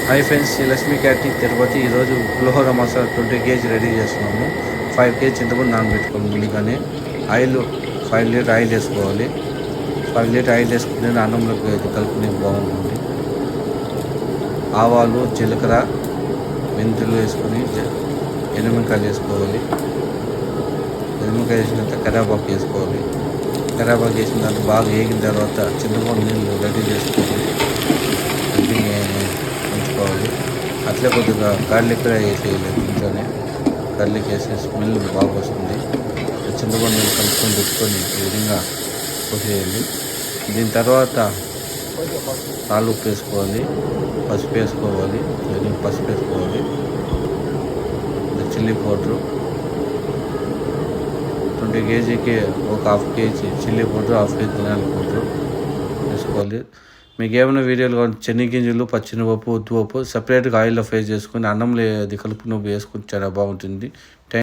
Hi friends, ఈ Lakshmi catering Tirupati. ఈరోజు పులిహోర masala 20 kg ready చేస్తున్నాము. 5 kg చింతపండు నానబెట్టుకోవాలి. ముందుగానే ఆయిల్ 5 లీటర్ ఆయిల్ వేసుకోవాలి. 5 లీటర్ ఆయిల్ వేసుకుంటే అన్నంలోకి ఇది కలుపుకునే బాగుంటుంది. ఆవాలు, జీలకర్ర, మెంతులు వేసుకొని ఎనిమిరకాయలు వేసుకోవాలి. ఎనిమిరకాయ వేసిన తర్వాత కరివేపాకు వేసుకోవాలి. కరివేపాకు వేసిన తర్వాత బాగా వేగిన తర్వాత చింతపండు నీళ్ళు రెడీ చేసుకోవాలి. ఉంచుకోవాలి. అట్లే కొద్దిగా గార్లిక్ కూడా వేసేయాలి. ఇంట్లోనే గార్లిక్ వేసే స్మెల్ బాగా వస్తుంది. చింతపండు నీళ్ళు కలుపుకొని పెట్టుకొని ఈ విధంగా పోసేయాలి. దీని తర్వాత రాళ్ళు ఉప్పు వేసుకోవాలి, పసుపు వేసుకోవాలి, పసుపు వేసుకోవాలి, చిల్లీ పౌడరు 20 kgకి ఒక 1/2 kg చిల్లీ పౌడరు, 1/2 kg ధనియాల పౌడరు వేసుకోవాలి. మీకు ఏమైనా వీడియోలు కావాలి, శనగగింజలు, పచ్చిమిరపప్పు, ఉద్దిపప్పు సపరేట్గా ఆయిల్లో ఫ్రై చేసుకొని అన్నంలో అది కలుపుకుని వేసుకొని చాలా బాగుంటుంది.